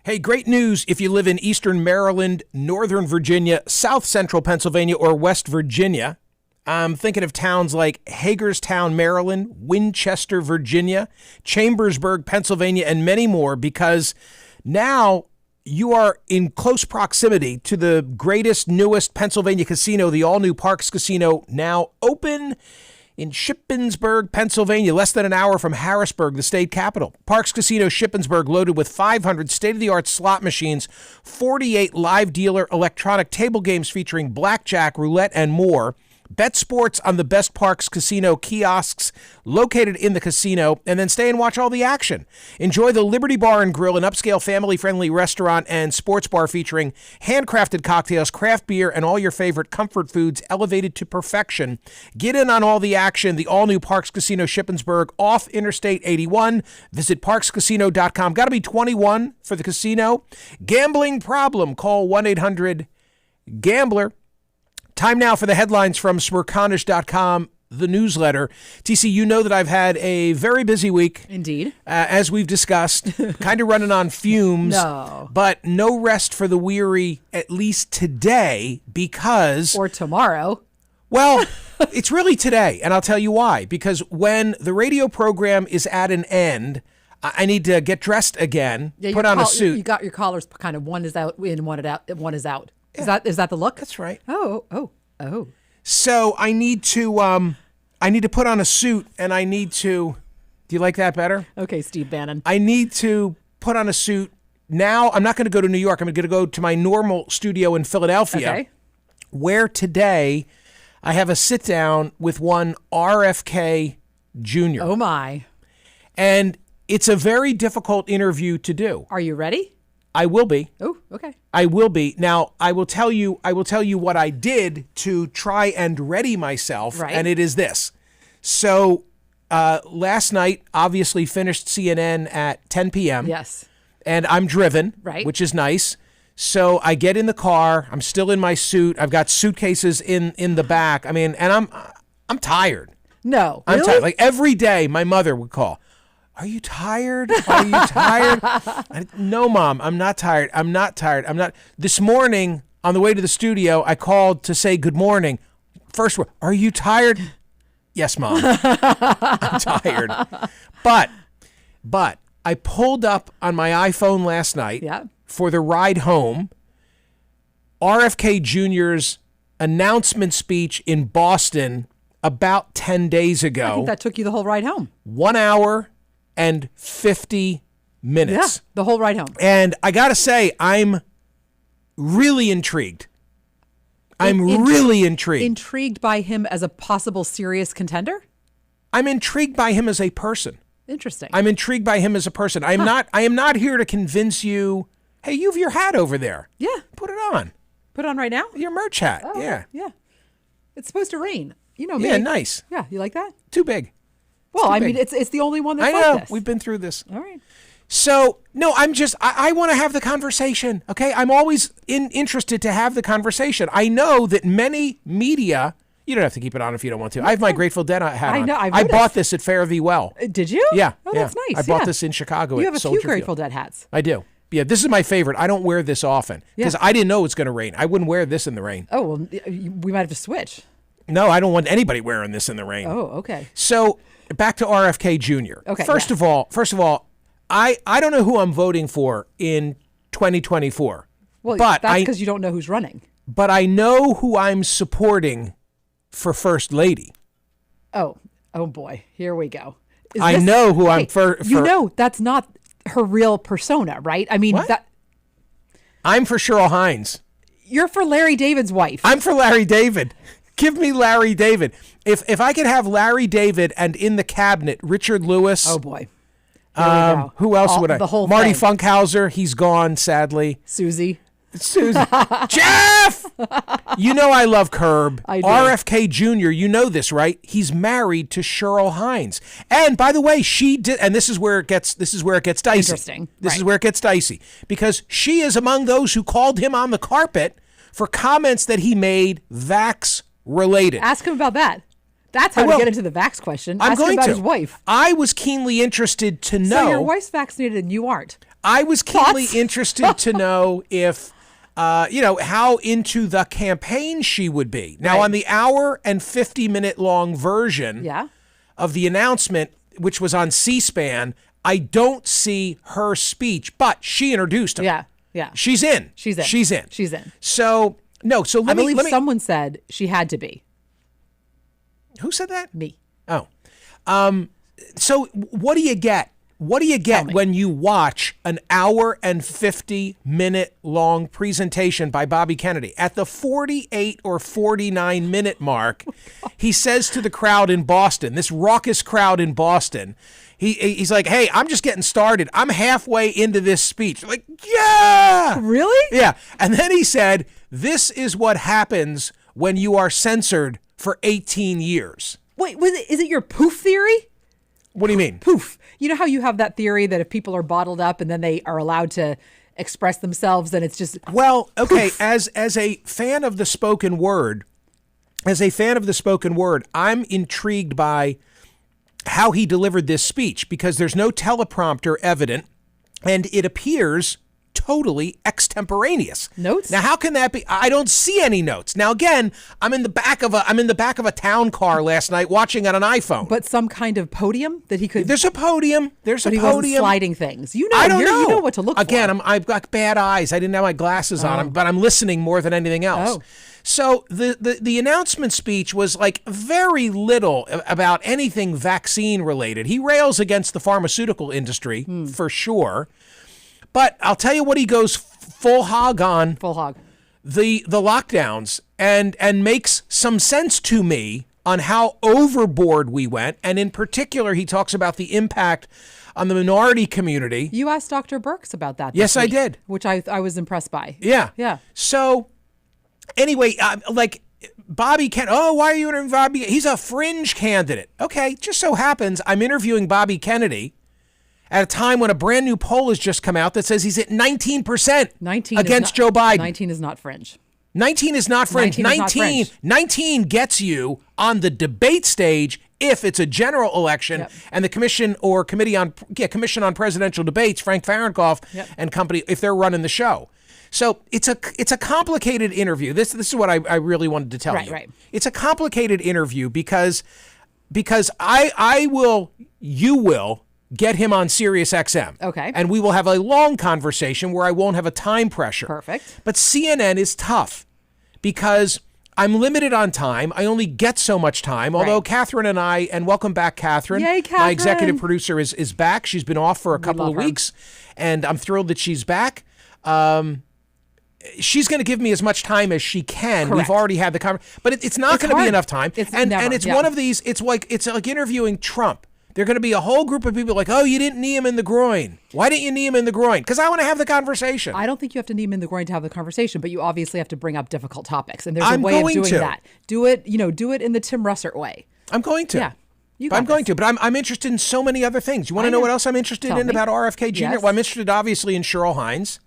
Hey, great news if you live in eastern Maryland, northern Virginia, south central Pennsylvania, or West Virginia. I'm thinking of towns like Hagerstown, Maryland, Winchester, Virginia, Chambersburg, Pennsylvania, and many more, because now you are in close proximity to the greatest, newest Pennsylvania casino, the all-new Parks Casino, now open in Shippensburg, Pennsylvania, less than an hour from Harrisburg, the state capital. Parks Casino Shippensburg, loaded with 500 state-of-the-art slot machines, 48 live dealer electronic table games featuring blackjack, roulette, and more. Bet sports on the best Parks Casino kiosks located in the casino, and then stay and watch all the action. Enjoy the Liberty Bar and Grill, an upscale family-friendly restaurant and sports bar featuring handcrafted cocktails, craft beer, and all your favorite comfort foods elevated to perfection. Get in on all the action. The all-new Parks Casino Shippensburg off Interstate 81. Visit parkscasino.com. Got to be 21 for the casino. Gambling problem? Call 1-800-GAMBLER. Time now for the headlines from Smerconish.com, the newsletter. TC, you know that I've had a very busy week. Indeed. As we've discussed, kind of running on fumes. No. But no rest for the weary, at least today, because... Or tomorrow. Well, it's really today, and I'll tell you why. Because when the radio program is at an end, I need to get dressed again, put on a suit. You got your collars kind of, one is out in, one is out. Yeah. Is that the look? That's right. Oh. So I need to put on a suit, and I need to. Do you like that better? Okay, Steve Bannon. I need to put on a suit now. I'm not going to go to New York. I'm going to go to my normal studio in Philadelphia, where today I have a sit down with one RFK Jr. Oh my! And it's a very difficult interview to do. Are you ready? I will be. Oh, okay. I will be. Now, I will tell you what I did to try and ready myself, right. And it is this. So, last night, obviously finished CNN at 10 p.m. Yes. And I'm driven, right, which is nice. So I get in the car. I'm still in my suit. I've got suitcases in the back. I mean, and I'm tired. No, I'm really? tired. Like every day, my mother would call. Are you tired? Are you tired? No, Mom, I'm not tired. I'm not tired. I'm not. This morning, on the way to the studio, I called to say good morning. First word, are you tired? Yes, Mom. I'm tired. But I pulled up on my iPhone last night for the ride home. RFK Jr.'s announcement speech in Boston about 10 days ago. I think that took you the whole ride home. 1 hour and 50 minutes. Yeah, the whole ride home. And I got to say, I'm really intrigued. Really intrigued. Intrigued by him as a possible serious contender? I'm intrigued by him as a person. Interesting. I'm intrigued by him as a person. I am not here to convince you, hey, you have your hat over there. Yeah. Put it on. Put it on right now? Your merch hat. Oh, yeah. Yeah. It's supposed to rain. You know me. Yeah, nice. Yeah, you like that? Too big. Well, I mean, it's the only one that's I know. like this. We've been through this. All right. So, no, I want to have the conversation, okay? I'm always interested to have the conversation. I know that many media, you don't have to keep it on if you don't want to. I have my Grateful Dead hat on. I know. I bought this at Fare Thee Well. Did you? Yeah. Oh, that's nice. I bought this in Chicago. You have a Soldier few Grateful Dead hats. I do. Yeah, this is my favorite. I don't wear this often because I didn't know it's going to rain. I wouldn't wear this in the rain. Oh, well, we might have to switch. No, I don't want anybody wearing this in the rain. Oh, okay. So back to RFK Jr. Okay. First of all, I don't know who I'm voting for in 2024. Well, but that's because you don't know who's running. But I know who I'm supporting for First Lady. Oh boy. Here we go. I know who I'm for. You know, that's not her real persona, right? I mean, what? I'm for Cheryl Hines. You're for Larry David's wife. I'm for Larry David. Give me Larry David. If I could have Larry David and in the cabinet, Richard Lewis. Oh, boy. Who else would I? The whole Marty thing. Funkhauser. He's gone, sadly. Susie. Jeff! You know I love Curb. I do. RFK Jr., you know this, right? He's married to Cheryl Hines. And by the way, she did, and this is where it gets dicey. Interesting. This is where it gets dicey. Because she is among those who called him on the carpet for comments that he made vax related. Ask him about that. That's how to get into the vax question. I'm Ask going him about to. his wife. I was keenly interested to know. So your wife's vaccinated and you aren't. I was keenly interested to know if, how into the campaign she would be. Now, Right. on the hour and 50-minute long version of the announcement, which was on C-SPAN, I don't see her speech, but she introduced him. Yeah. She's in. She's in. She's in. She's in. So, no, so I believe someone said she had to be. Who said that? Me. Oh. So what do you get? What do you get when you watch an hour and 50-minute long presentation by Bobby Kennedy? At the 48 or 49-minute mark, he says to the crowd in Boston, this raucous crowd in Boston, he's like, hey, I'm just getting started. I'm halfway into this speech. Like, yeah! Really? Yeah. And then he said, this is what happens when you are censored for 18 years. Wait, is it your poof theory? What do you mean? Poof. You know how you have that theory that if people are bottled up and then they are allowed to express themselves, then it's just well, okay. poof. As a fan of the spoken word, I'm intrigued by how he delivered this speech because there's no teleprompter evident, and it appears totally extemporaneous. Notes? Now, how can that be? I don't see any notes. Now, again, I'm in the back of a town car last night watching on an iPhone. But some kind of podium that he could. There's a podium. But he wasn't sliding things. You know, I don't know. You know what to look for. Again, I've got bad eyes. I didn't have my glasses on, but I'm listening more than anything else. Oh. So the announcement speech was like very little about anything vaccine related. He rails against the pharmaceutical industry for sure. But I'll tell you what he goes full hog on. Full hog. The lockdowns and makes some sense to me on how overboard we went. And in particular, he talks about the impact on the minority community. You asked Dr. Birx about that. Yes, week, I did. Which I was impressed by. Yeah. Yeah. So anyway, like Bobby why are you interviewing Bobby? He's a fringe candidate. Okay, just so happens I'm interviewing Bobby Kennedy at a time when a brand new poll has just come out that says he's at 19% 19 against Joe Biden. 19 is not fringe. 19 is not fringe. 19 gets you on the debate stage if it's a general election and the commission on presidential debates, Frank Fahrenkopf and company, if they're running the show. So it's a complicated interview. This is what I really wanted to tell you. Right. It's a complicated interview because you will get him on SiriusXM. Okay. And we will have a long conversation where I won't have a time pressure. Perfect. But CNN is tough because I'm limited on time. I only get so much time. Although Catherine and welcome back, Catherine. Yay, Catherine. My executive producer is back. She's been off for a couple of love her. weeks, and I'm thrilled that she's back. She's going to give me as much time as she can. Correct. We've already had the conversation, but it's not going to be enough time. It's and never, it's one of these. It's like interviewing Trump. They're going to be a whole group of people like, oh, you didn't knee him in the groin. Why didn't you knee him in the groin? Because I want to have the conversation. I don't think you have to knee him in the groin to have the conversation, but you obviously have to bring up difficult topics. And there's a I'm way of going doing to. that. Do it in the Tim Russert way. I'm going to. Yeah. I'm going to, but I'm interested in so many other things. You want to know what else I'm interested in about RFK Jr.? Yes. Well, I'm interested obviously in Cheryl Hines.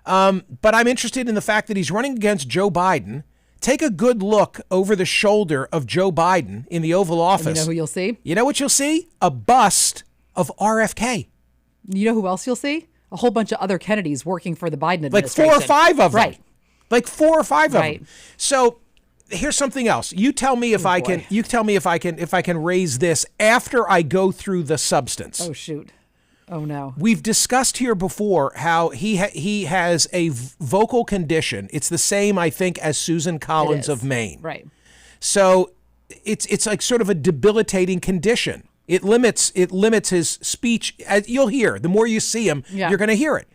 But I'm interested in the fact that he's running against Joe Biden. Take a good look over the shoulder of Joe Biden in the Oval Office. And you know who you'll see? You know what you'll see? A bust of RFK. You know who else you'll see? A whole bunch of other Kennedys working for the Biden Like administration. 4 or 5 of them. Right. Like 4 or 5 of Right. them. So here's something else. You tell me if I boy. can. You tell me if I can raise this after I go through the substance. Oh, shoot. Oh, no. We've discussed here before how he has a vocal condition. It's the same, I think, as Susan Collins of Maine. Right. So it's like sort of a debilitating condition. It limits his speech. As you'll hear, the more you see him, you're going to hear it.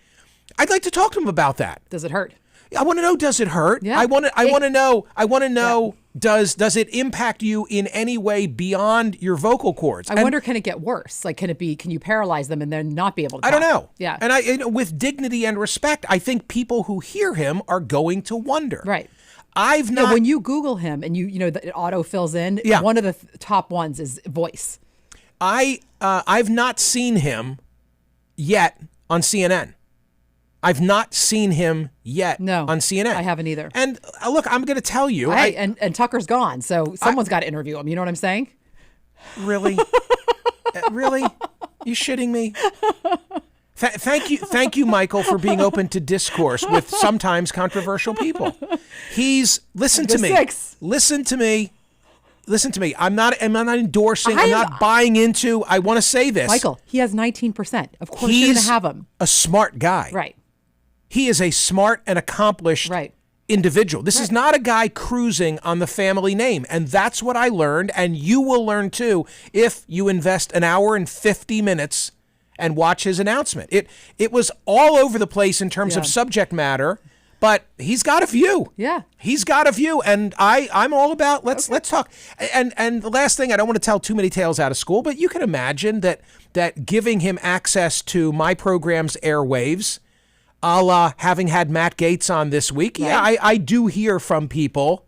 I'd like to talk to him about that. Does it hurt? I want to know, does it hurt? Yeah. I want to know, does it impact you in any way beyond your vocal cords? I wonder, can it get worse? Like, can you paralyze them and then not be able to talk? I don't know. Yeah. And with dignity and respect, I think people who hear him are going to wonder. Right. I've not. When you Google him and it auto fills in, one of the top ones is voice. I've not seen him yet on CNN. I've not seen him yet on CNN. I haven't either. And look, I'm going to tell you. And Tucker's gone, so someone's got to interview him. You know what I'm saying? Really? Really? You shitting me? Thank you, Michael, for being open to discourse with sometimes controversial people. Listen to me. I'm not endorsing. I'm not buying into. I want to say this, Michael. He has 19%. Of course, you're going to have him. A smart guy, right? He is a smart and accomplished individual. This is not a guy cruising on the family name, and that's what I learned. And you will learn too if you invest an hour and 50 minutes and watch his announcement. It was all over the place in terms of subject matter, but he's got a view. Yeah. He's got a view, and I'm all about let's talk. And the last thing, I don't want to tell too many tales out of school, but you can imagine that giving him access to my program's airwaves, a la having had Matt Gaetz on this week. Right. Yeah, I do hear from people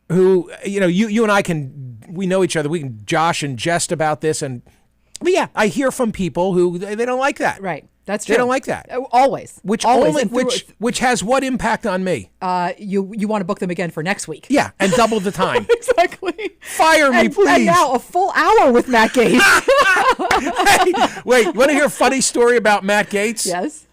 who, you and I we know each other. We can josh and jest about this, but yeah, I hear from people who they don't like that. Right. That's true. They don't like that. Always. Which has what impact on me? You want to book them again for next week. Yeah, and double the time. Exactly. Fire me, please. And now a full hour with Matt Gaetz. Hey, wait, want to hear a funny story about Matt Gaetz? Yes.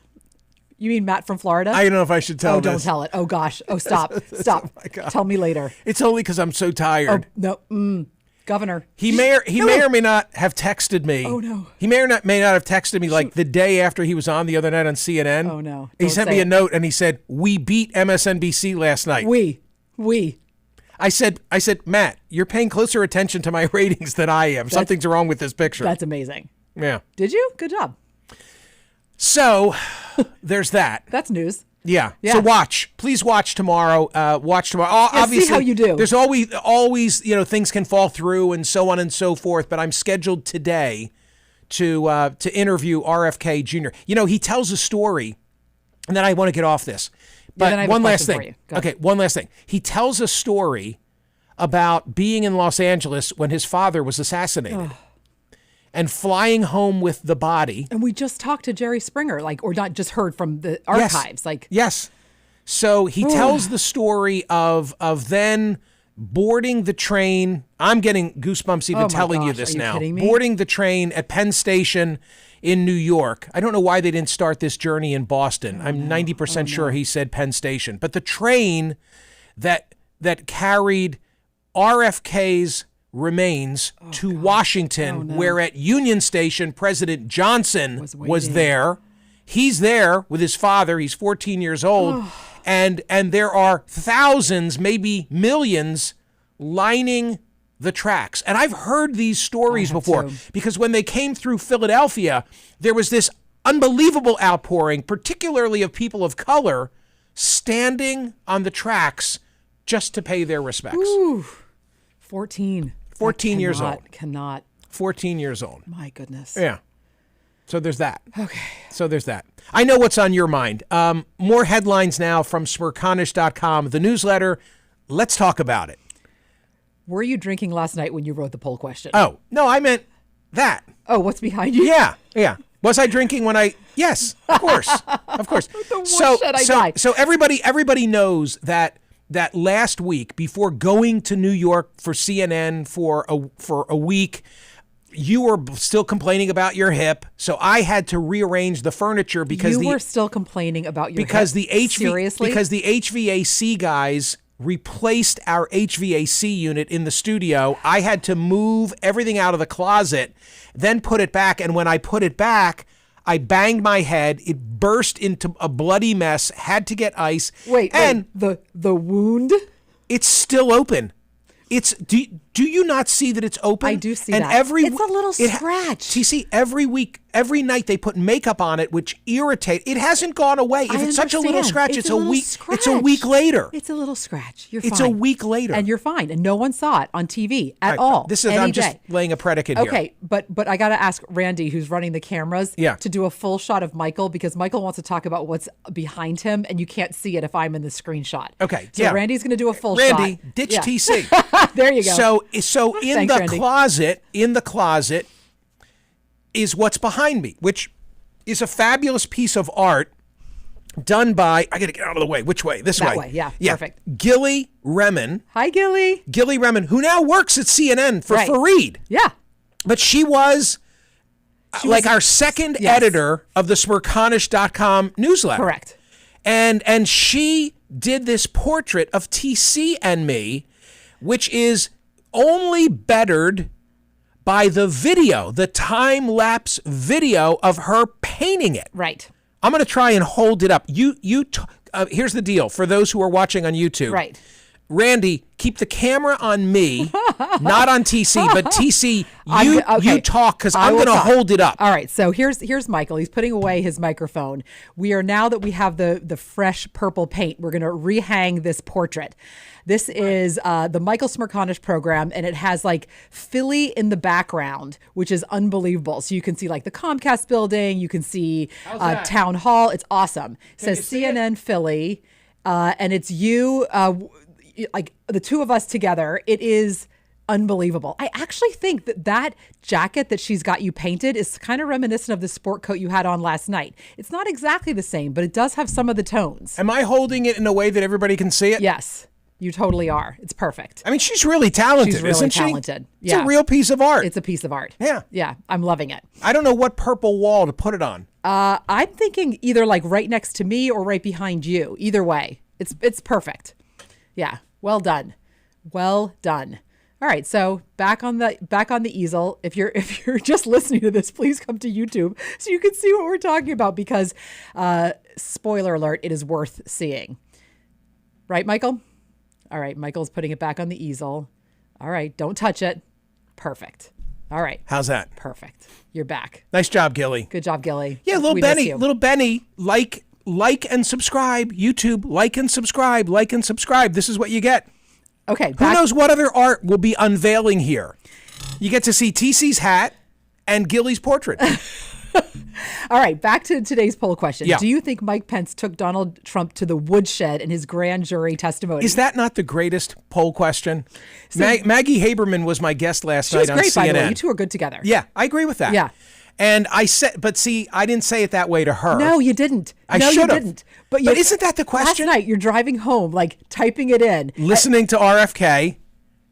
You mean Matt from Florida? I don't know if I should tell this. Don't tell it. Oh, gosh. Oh, stop. Stop. Oh, my God. Tell me later. It's only because I'm so tired. Oh, no. Governor. He may or may not have texted me. Oh, no. He may not have texted me like the day after he was on the other night on CNN. Oh, no. He sent me a note and he said, "We beat MSNBC last night." We. I said, Matt, you're paying closer attention to my ratings than I am. Something's wrong with this picture. That's amazing. Yeah. Did you? Good job. So there's that. That's news. Yeah. So please watch tomorrow. Obviously, see how you do. There's always, things can fall through and so on and so forth. But I'm scheduled today to interview RFK Jr. He tells a story, and then I want to get off this. But one last thing. Okay, one last thing. He tells a story about being in Los Angeles when his father was assassinated. And flying home with the body. And we just talked to Jerry Springer, or not just heard from the archives. Yes. So he tells the story of then boarding the train. I'm getting goosebumps even telling you this now. Are you kidding me? Boarding the train at Penn Station in New York. I don't know why they didn't start this journey in Boston. I'm 90% sure he said Penn Station. But the train that carried RFK's remains to Washington, where at Union Station, President Johnson was there. He's there with his father. He's 14 years old. And there are thousands, maybe millions, lining the tracks. And I've heard these stories before because when they came through Philadelphia, there was this unbelievable outpouring, particularly of people of color, standing on the tracks just to pay their respects. Ooh, 14 years old. 14 years old. My goodness. Yeah. So there's that. Okay. So there's that. I know what's on your mind. More headlines now from Smerconish.com, the newsletter. Let's talk about it. Were you drinking last night when you wrote the poll question? Oh, no, I meant that. Oh, what's behind you? Yeah. Was I drinking when Yes, of course. Of course. So everybody knows that last week, before going to New York for CNN for a week, you were still complaining about your hip. So I had to rearrange the furniture because you were still complaining about your hip. Seriously? Because the HVAC guys replaced our HVAC unit in the studio. I had to move everything out of the closet, then put it back. And when I put it back, I banged my head. It burst into a bloody mess. Had to get ice. Wait, the wound? It's still open. Do you not see that it's open? I do see and that. It's a little scratch. You see, every night they put makeup on it, which irritate. It hasn't gone away. If it's such a little scratch, it's a week. It's a week later. It's a little scratch. You're fine. It's a week later, and you're fine. And no one saw it on TV at all. I'm just laying a predicate here. Okay, but I got to ask Randy, who's running the cameras, to do a full shot of Michael because Michael wants to talk about what's behind him, and you can't see it if I'm in the screenshot. Okay, so Randy's going to do a full shot. Randy, ditch TC. There you go. So in the closet is what's behind me, which is a fabulous piece of art done by, I got to get out of the way. Which way? This way. That way, yeah. Perfect. Gilly Remen. Hi, Gilly. Gilly Remen, who now works at CNN for Fareed. Yeah. But she was like our second editor of the Smerconish.com newsletter. Correct. And she did this portrait of TC and me, which is only bettered by the video, the time-lapse video of her painting it. Right. I'm going to try and hold it up. Here's the deal for those who are watching on YouTube. Right. Randy, keep the camera on me, not on TC, but TC, you talk because I'm going to hold it up. All right, so here's Michael. He's putting away his microphone. We are, now that we have the fresh purple paint, we're going to rehang this portrait. This is the Michael Smerconish program, and it has like Philly in the background, which is unbelievable. So you can see like the Comcast building, you can see Town Hall. It's awesome. It says CNN Philly, and it's you, like the two of us together. It is unbelievable. I actually think that jacket that she's got you painted is kind of reminiscent of the sport coat you had on last night. It's not exactly the same, but it does have some of the tones. Am I holding it in a way that everybody can see it? Yes. You totally are. It's perfect. I mean, she's really talented, she's really isn't talented. she? It's a real piece of art. It's a piece of art. Yeah. Yeah. I'm loving it. I don't know what purple wall to put it on. I'm thinking either like right next to me or right behind you. Either way. It's perfect. Yeah. Well done. Well done. All right, so back on the easel. If you're just listening to this, please come to YouTube so you can see what we're talking about, because spoiler alert, it is worth seeing. Right, Michael? All right, Michael's putting it back on the easel. All right, don't touch it. Perfect. All right. How's that? Perfect. You're back. Nice job, Gilly. Good job, Gilly. Yeah, little Benny, like and subscribe. YouTube, like and subscribe. This is what you get. Okay. Who knows what other art we'll be unveiling here? You get to see TC's hat and Gilly's portrait. All right, back to today's poll question. Yeah. Do you think Mike Pence took Donald Trump to the woodshed in his grand jury testimony? Is that not the greatest poll question? Maggie Haberman was my guest last night on CNN. By the way. You two are good together. Yeah, I agree with that. Yeah. And I said, but see, I didn't say it that way to her. No, you didn't. I should have. But isn't that the question? Last night, you're driving home, like typing it in. Listening to RFK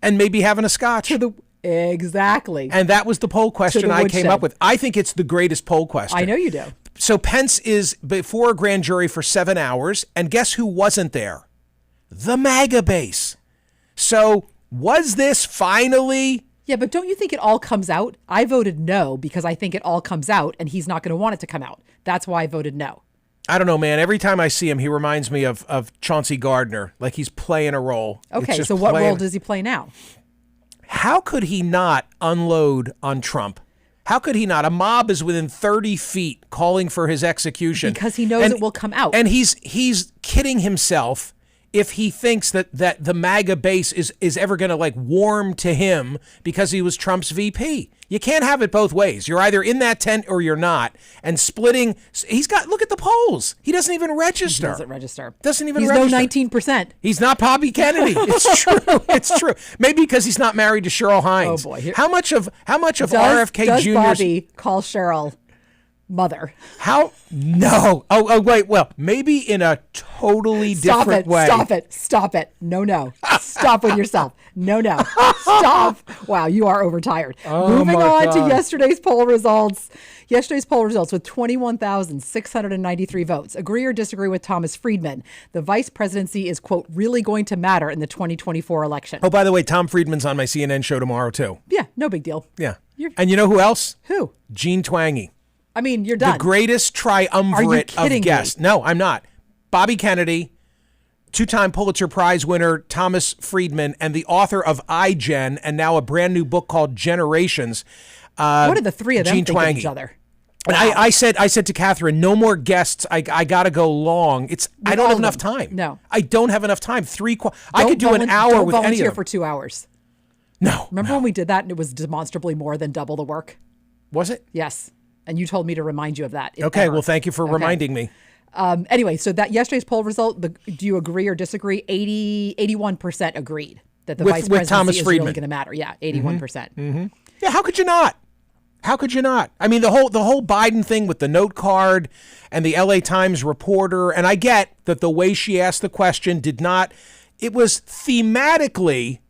and maybe having a scotch. Exactly. And that was the poll question I came up with. I think it's the greatest poll question. I know you do. So Pence is before a grand jury for 7 hours, and guess who wasn't there? The MAGA base. So was this finally... Yeah, but don't you think it all comes out? I voted no because I think it all comes out, and he's not going to want it to come out. That's why I voted no. I don't know, man. Every time I see him, he reminds me of Chauncey Gardner, like he's playing a role. Okay, so what role does he play now? How could he not unload on Trump? How could he not? A mob is within 30 feet calling for his execution. Because he knows it will come out. And he's kidding himself if he thinks that the MAGA base is ever going to like warm to him because he was Trump's VP. You can't have it both ways. You're either in that tent or you're not. And splitting, look at the polls. He doesn't even register. He doesn't register. Doesn't even register. He's no 19%. He's not Bobby Kennedy. It's true. It's true. Maybe because he's not married to Cheryl Hines. Oh boy. How much of RFK Jr.'s... Does Bobby call Cheryl mother? How? No. Oh, wait. Well, maybe in a totally different way. Stop it. No. Stop with yourself. No. Stop. Wow, you are overtired. Moving on to yesterday's poll results. Yesterday's poll results with 21,693 votes. Agree or disagree with Thomas Friedman? The vice presidency is, quote, really going to matter in the 2024 election. Oh, by the way, Tom Friedman's on my CNN show tomorrow, too. Yeah, no big deal. Yeah. And you know who else? Who? Gene Twangy. I mean, you're done. The greatest triumvirate of guests. No, I'm not. Bobby Kennedy, two-time Pulitzer Prize winner Thomas Friedman, and the author of iGen, and now a brand new book called Generations. What did the three of them think of each other? Wow. And I said to Catherine, no more guests. I got to go long. I don't have enough time. No. I don't have enough time. I could do an hour with any of them. Volunteer for 2 hours. No. Remember when we did that and it was demonstrably more than double the work? Was it? Yes. And you told me to remind you of that. Okay, well, thank you for reminding me. Anyway, so that yesterday's poll result, do you agree or disagree? 81% agreed that the vice presidency is really going to matter. Yeah, 81%. Mm-hmm. Yeah, how could you not? How could you not? I mean, the whole Biden thing with the note card and the LA Times reporter, and I get that the way she asked the question it was thematically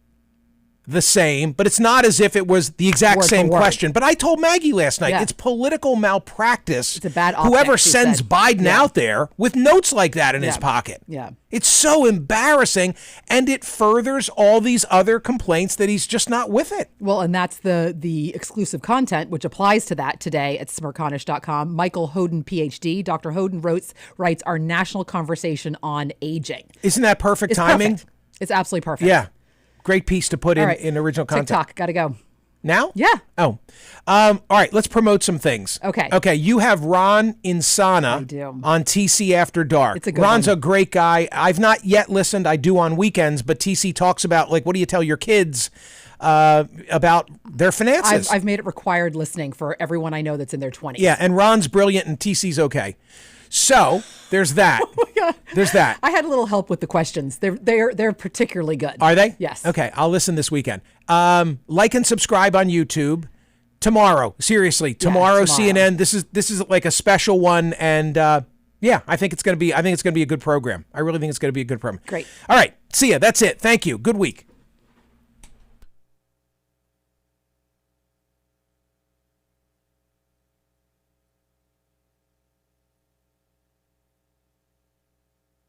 the same, but it's not as if it was the exact Word for same word. question. But I told Maggie last night, Yeah. it's political malpractice. It's a bad optics, whoever she sends said. Biden Yeah. out there with notes like that in his Yeah. pocket. Yeah. It's so embarrassing, and it furthers all these other complaints that he's just not with it. Well, and that's the exclusive content, which applies to that today at Smerconish.com. Michael Hoden, PhD. Dr. Hoden writes our national conversation on aging. Isn't that perfect It's timing? perfect. It's absolutely perfect. Yeah. Great piece to put All in, right. in original content. TikTok, got to go. Now? Yeah. Oh. All right, let's promote some things. Okay. Okay, you have Ron Insana I do. on TC After Dark. It's a good Ron's one. a great guy. I've not yet listened. I do on weekends, but TC talks about, like, what do you tell your kids about their finances? I've made it required listening for everyone I know that's in their 20s. Yeah, and Ron's brilliant and TC's okay. So there's that. There's that. I had a little help with the questions. They're particularly good. Are they? Yes. Okay, I'll listen this weekend. Like and subscribe on YouTube. Tomorrow, seriously, tomorrow. CNN. This is like a special one, and yeah, I think it's gonna be a good program. I really think it's gonna be a good program. Great. All right, see ya. That's it. Thank you. Good week.